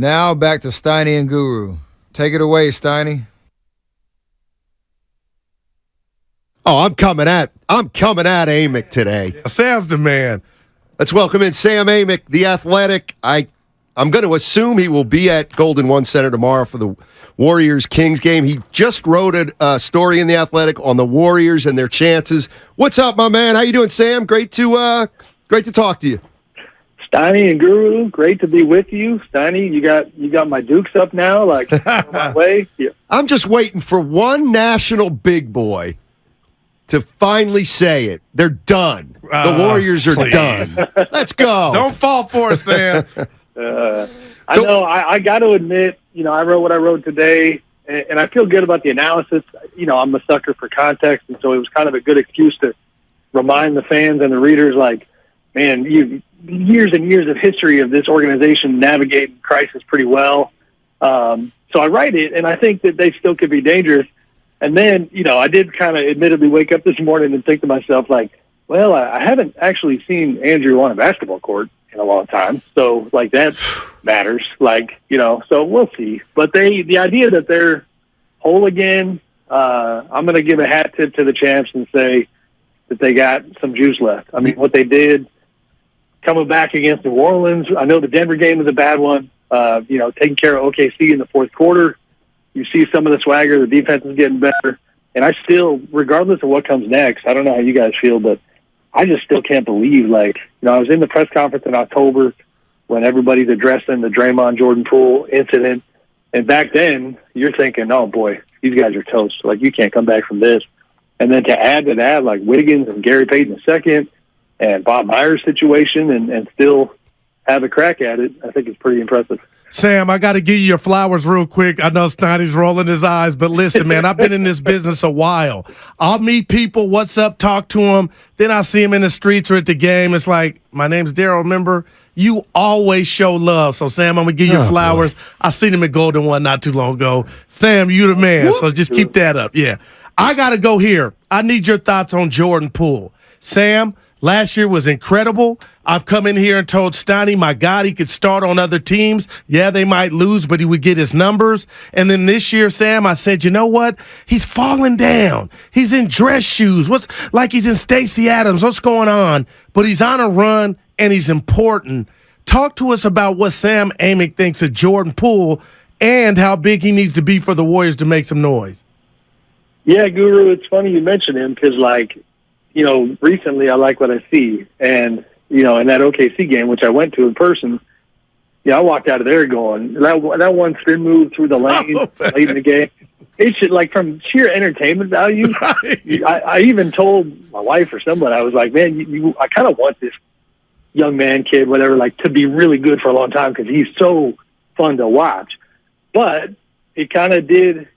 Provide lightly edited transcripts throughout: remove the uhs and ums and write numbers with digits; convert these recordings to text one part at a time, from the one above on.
Now back to Steiny and Guru. Take it away, Steiny. Oh, I'm coming at Amick today. Sam's the man. Let's welcome in Sam Amick, the Athletic. I'm going to assume he will be at Golden One Center tomorrow for the Warriors-Kings game. He just wrote a story in the Athletic on the Warriors and their chances. What's up, my man? How you doing, Sam? Great to talk to you. Steiny and Guru, great to be with you. Steiny, you got my Dukes up now, like on my way. Yeah. I'm just waiting for one national big boy to finally say it. They're done. The Warriors are done. Let's go. Don't fall for it, Sam. I know. I got to admit, I wrote what I wrote today, and I feel good about the analysis. I'm a sucker for context, and so it was kind of a good excuse to remind the fans and the readers, like, man, years and years of history of this organization navigating crisis pretty well. So I write it, and I think that they still could be dangerous. And then, I did kind of admittedly wake up this morning and think to myself, like, well, I haven't actually seen Andrew on a basketball court in a long time. So, like, that matters. Like, so we'll see. But the idea that they're whole again, I'm going to give a hat tip to the champs and say that they got some juice left. I mean, what they did coming back against New Orleans, I know the Denver game was a bad one, taking care of OKC in the fourth quarter. You see some of the swagger, the defense is getting better. And I still, regardless of what comes next, I don't know how you guys feel, but I just still can't believe, I was in the press conference in October when everybody's addressing the Draymond Jordan Poole incident. And back then, you're thinking, oh, boy, these guys are toast. Like, you can't come back from this. And then to add to that, like Wiggins and Gary Payton II and Bob Myers' situation and still have a crack at it, I think it's pretty impressive. Sam, I got to give you your flowers real quick. I know Steiny's rolling his eyes, but listen, man, I've been in this business a while. I'll meet people, what's up, talk to them. Then I see them in the streets or at the game. It's like, my name's Daryl, remember? You always show love. So, Sam, I'm going to give you flowers. Boy. I seen him at Golden One not too long ago. Sam, you the man, so just keep that up. Yeah. I got to go here. I need your thoughts on Jordan Poole. Sam, last year was incredible. I've come in here and told Steiny, my God, he could start on other teams. Yeah, they might lose, but he would get his numbers. And then this year, Sam, I said, you know what? He's falling down. He's in dress shoes. Like he's in Stacey Adams. What's going on? But he's on a run, and he's important. Talk to us about what Sam Amick thinks of Jordan Poole and how big he needs to be for the Warriors to make some noise. Yeah, Guru, it's funny you mention him because, recently I like what I see. And, in that OKC game, which I went to in person, I walked out of there going, that one spin move through the lane late in the game, it should, from sheer entertainment value, right. I even told my wife or somebody, I was like, man, I kind of want this young man, kid, whatever, to be really good for a long time because he's so fun to watch. But it kind of did,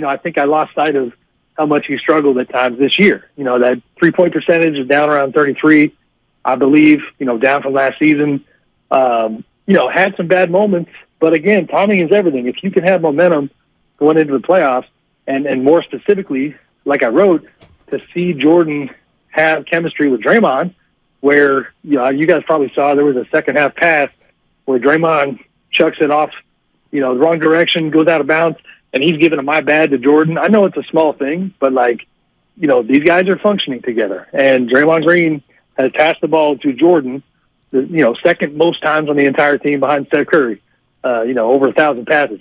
I think I lost sight of how much he struggled at times this year. That three-point percentage is down around 33, I believe, down from last season. Had some bad moments, but again, timing is everything. If you can have momentum going into the playoffs, and more specifically, like I wrote, to see Jordan have chemistry with Draymond, where, you guys probably saw there was a second-half pass where Draymond chucks it off, the wrong direction, goes out of bounds, and he's giving a my bad to Jordan. I know it's a small thing, but, these guys are functioning together. And Draymond Green has passed the ball to Jordan, second most times on the entire team behind Steph Curry, over 1,000 passes.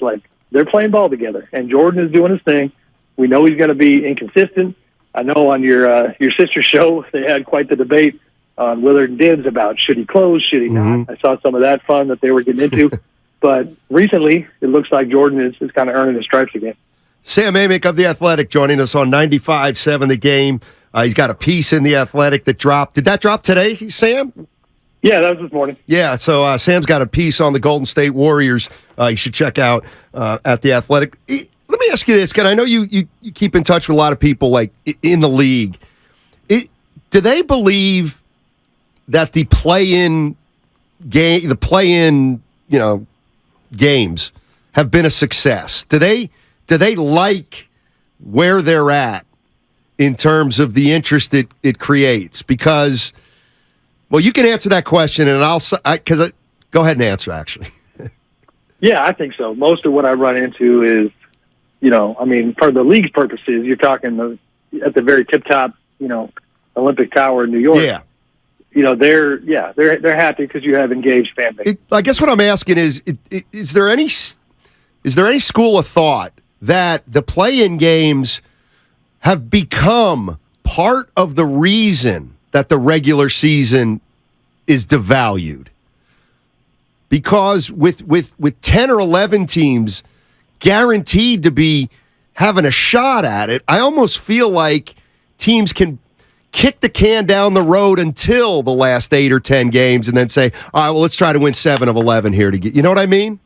They're playing ball together, and Jordan is doing his thing. We know he's going to be inconsistent. I know on your sister's show they had quite the debate on Willard and Dibbs about should he close, should he not. I saw some of that fun that they were getting into. But recently, it looks like Jordan is kind of earning his stripes again. Sam Amick of The Athletic joining us on 95.7 The Game. He's got a piece in The Athletic that dropped. Did that drop today, Sam? Yeah, that was this morning. Yeah, so Sam's got a piece on the Golden State Warriors you should check out at The Athletic. Let me ask you this, because I know you keep in touch with a lot of people in the league. Do they believe that the play-in games have been a success? Do they like where they're at in terms of the interest it creates? Because, well, you can answer that question, and go ahead and answer, actually. Yeah, I think so. Most of what I run into is, for the league's purposes, you're talking at the very tip top, Olympic Tower in New York. Yeah. They're happy because you have engaged fan base. I guess what I'm asking is there any school of thought that the play-in games have become part of the reason that the regular season is devalued? Because with 10 or 11 teams guaranteed to be having a shot at it, I almost feel like teams can kick the can down the road until the last 8 or 10 games and then say, all right, well, let's try to win 7 of 11 here to get, you know what I mean?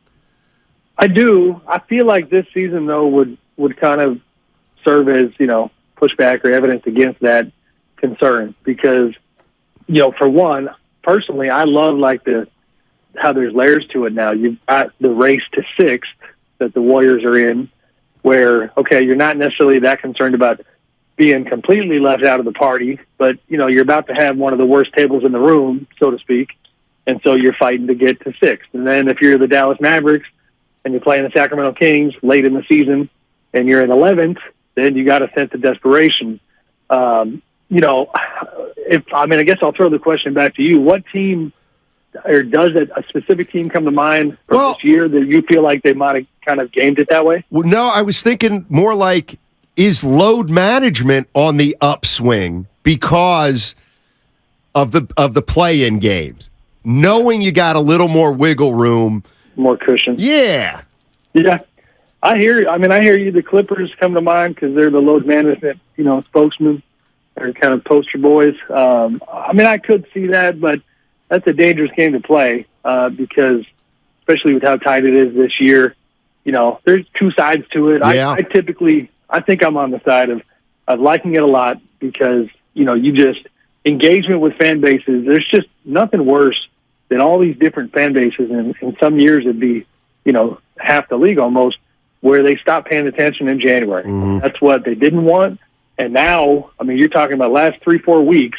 I do. I feel like this season, though, would kind of serve as, pushback or evidence against that concern because, for one, personally, I love how there's layers to it now. You've got the race to 6th that the Warriors are in where, okay, you're not necessarily that concerned about being completely left out of the party, but, you're about to have one of the worst tables in the room, so to speak, and so you're fighting to get to 6th. And then if you're the Dallas Mavericks and you're playing the Sacramento Kings late in the season and you're in 11th, then you got a sense of desperation. I guess I'll throw the question back to you. What team or does a specific team come to mind from this year that you feel like they might have kind of gamed it that way? Well, no, I was thinking more like, is load management on the upswing because of the play-in games? Knowing you got a little more wiggle room. More cushion. Yeah. Yeah. I hear you. The Clippers come to mind because they're the load management, spokesman or kind of poster boys. I could see that, but that's a dangerous game to play because, especially with how tight it is this year, there's two sides to it. Yeah. I think I'm on the side of liking it a lot because, you just engagement with fan bases. There's just nothing worse than all these different fan bases. And in some years it'd be, half the league almost where they stopped paying attention in January. Mm-hmm. That's what they didn't want. And now, you're talking about last 3-4 weeks,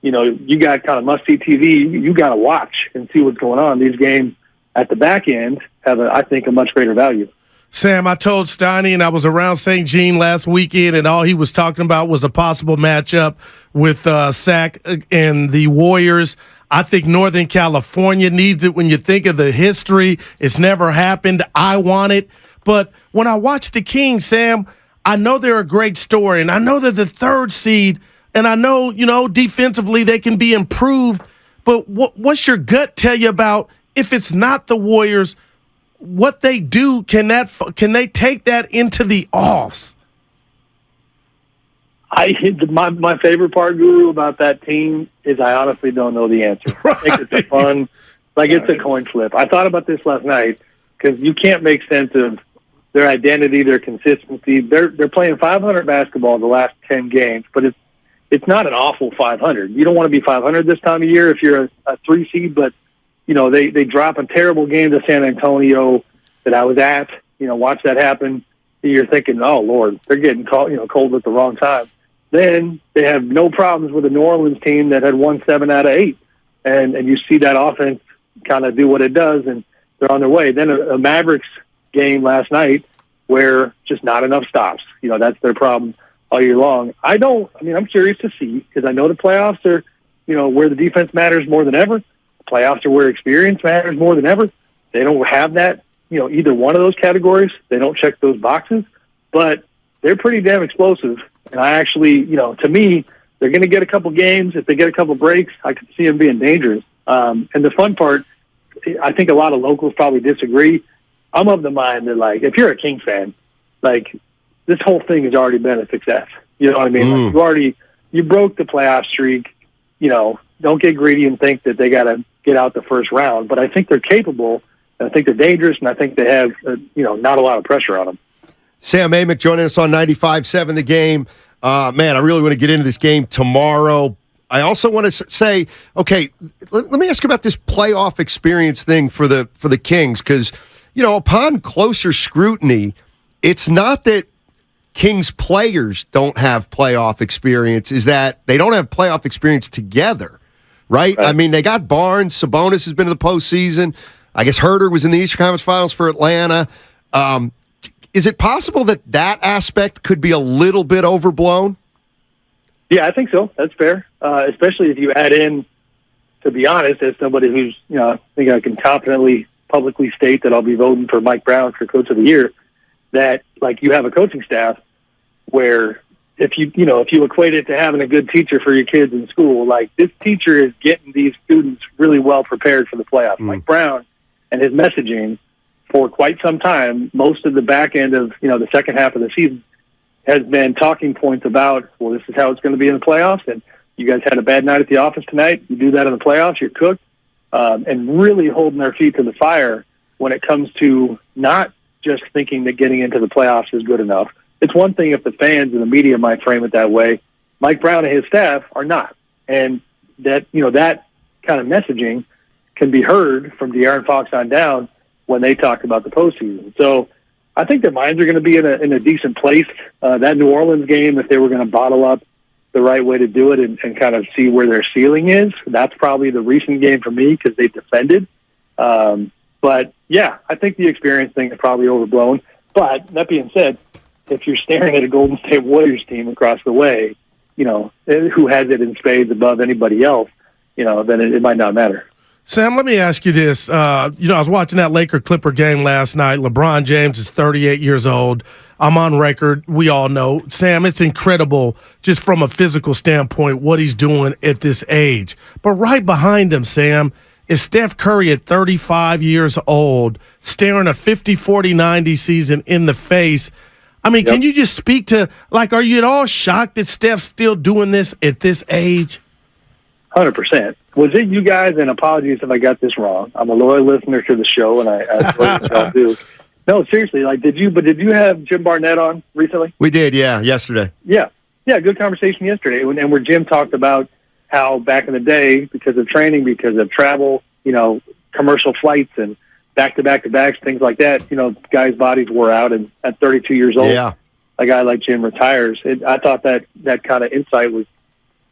you got kind of must-see TV. You got to watch and see what's going on. These games at the back end have, I think, a much greater value. Sam, I told Steiny, and I was around St. Jean last weekend, and all he was talking about was a possible matchup with Sac and the Warriors. I think Northern California needs it when you think of the history. It's never happened. I want it. But when I watch the Kings, Sam, I know they're a great story, and I know they're the 3rd seed, and I know, defensively they can be improved. But what's your gut tell you about if it's not the Warriors, what they do? Can they take that into the offs? My favorite part, Guru, about that team is I honestly don't know the answer. Right. I think it's it's a coin flip. I thought about this last night because you can't make sense of their identity, their consistency. They're playing 500 basketball the last 10 games, but it's not an awful 500. You don't want to be 500 this time of year if you're a 3 seed, but they drop a terrible game to San Antonio that I was at. Watch that happen. You're thinking, oh Lord, they're getting cold at the wrong time. Then they have no problems with a New Orleans team that had won 7 out of 8, and you see that offense kind of do what it does, and they're on their way. Then a Mavericks game last night where just not enough stops. That's their problem all year long. I'm curious to see because I know the playoffs are, where the defense matters more than ever. Playoffs are where experience matters more than ever. They don't have that, either one of those categories. They don't check those boxes, but they're pretty damn explosive. And I actually, to me, they're going to get a couple games. If they get a couple breaks, I could see them being dangerous. And the fun part, I think a lot of locals probably disagree. I'm of the mind that, if you're a Kings fan, this whole thing has already been a success. You know what I mean? You broke the playoff streak. Don't get greedy and think that they got to get out the first round. But I think they're capable, and I think they're dangerous, and I think they have, not a lot of pressure on them. Sam Amick joining us on 95.7 The Game. Man, I really want to get into this game tomorrow. I also want to say, okay, let me ask you about this playoff experience thing for the Kings, because, upon closer scrutiny, it's not that Kings players don't have playoff experience, is that they don't have playoff experience together, right? I mean, they got Barnes, Sabonis has been to the postseason. I guess Herter was in the Eastern Conference Finals for Atlanta. Is it possible that aspect could be a little bit overblown? Yeah, I think so. That's fair, especially if you add in, to be honest, as somebody who's, I think I can confidently publicly state that I'll be voting for Mike Brown for Coach of the Year, that, like, you have a coaching staff where if you equate it to having a good teacher for your kids in school, like, this teacher is getting these students really well prepared for the playoffs. Mike Brown and his messaging for quite some time, most of the back end of, the second half of the season, has been talking points about, well, this is how it's going to be in the playoffs, and you guys had a bad night at the office tonight. You do that in the playoffs, you're cooked, and really holding their feet to the fire when it comes to not just thinking that getting into the playoffs is good enough. It's one thing if the fans and the media might frame it that way. Mike Brown and his staff are not. And that, that kind of messaging can be heard from De'Aaron Fox on down when they talk about the postseason. So I think their minds are going to be in a decent place. That New Orleans game, if they were going to bottle up the right way to do it and kind of see where their ceiling is, that's probably the recent game for me because they defended. But, yeah, I think the experience thing is probably overblown. But that being said, if you're staring at a Golden State Warriors team across the way, who has it in spades above anybody else, then it might not matter. Sam, let me ask you this. I was watching that Laker-Clipper game last night. LeBron James is 38 years old. I'm on record. We all know. Sam, it's incredible just from a physical standpoint what he's doing at this age. But right behind him, Sam, is Steph Curry at 35 years old, staring a 50-40-90 season in the face. I mean, Can you just speak to, are you at all shocked that Steph's still doing this at this age? 100%. Was it you guys, and apologies if I got this wrong. I'm a loyal listener to the show, and I enjoy what y'all do. No, seriously, did you have Jim Barnett on recently? We did, yeah, yesterday. Yeah, good conversation yesterday, and where Jim talked about how back in the day, because of training, because of travel, commercial flights and back-to-back-to-backs, things like that, guys' bodies wore out, and at 32 years old, a guy like Jim retires. I thought that kind of insight was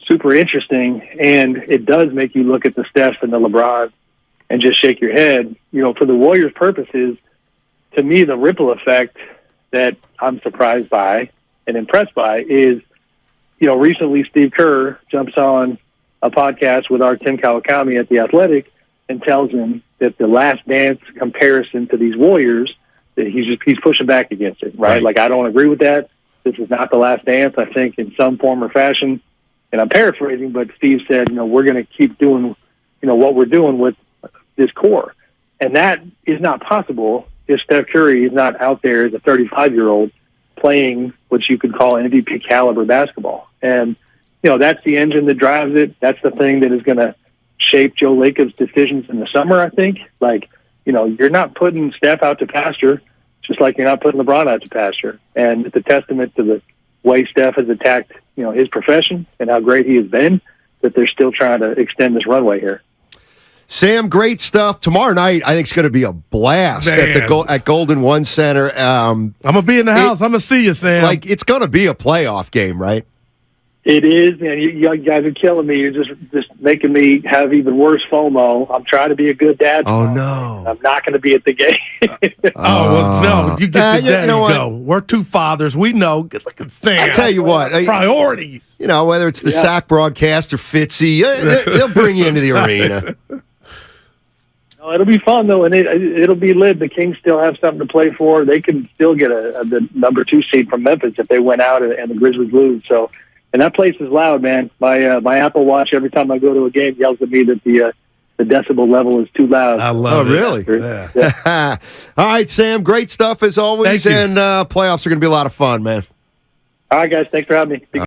super interesting, and it does make you look at the Steph and the LeBron and just shake your head. For the Warriors' purposes, to me, the ripple effect that I'm surprised by and impressed by is, recently Steve Kerr jumps on a podcast with our Tim Kawakami at The Athletic and tells him that the Last Dance comparison to these Warriors, that he's pushing back against it, right? I don't agree with that. This is not the Last Dance, I think, in some form or fashion. And I'm paraphrasing, but Steve said, we're going to keep doing, what we're doing with this core. And that is not possible if Steph Curry is not out there as a 35-year-old playing what you could call MVP caliber basketball. And, that's the engine that drives it. That's the thing that is going to shape Joe Lacob's decisions in the summer, I think. You're not putting Steph out to pasture, just like you're not putting LeBron out to pasture. And it's a testament to the way Steph has attacked, his profession and how great he has been, that they're still trying to extend this runway here. Sam, great stuff. Tomorrow night, I think it's going to be a blast at Golden One Center. I'm going to be in the house. I'm going to see you, Sam. It's going to be a playoff game, right? It is, man. You guys are killing me. You're just making me have even worse FOMO. I'm trying to be a good dad. Oh, no. I'm not going to be at the game. No. You get your daddy go. We're two fathers. We know. Look at Sam. I tell you what. Priorities. Whether it's the SAC broadcast or Fitzy, they'll bring you into the arena. No, it'll be fun, though, and it'll be lit. The Kings still have something to play for. They can still get the number 2 seed from Memphis if they went out and the Grizzlies lose. So. And that place is loud, man. My Apple Watch, every time I go to a game, yells at me that the decibel level is too loud. I love it. Really? Yeah. All right, Sam. Great stuff as always. And playoffs are going to be a lot of fun, man. All right, guys. Thanks for having me.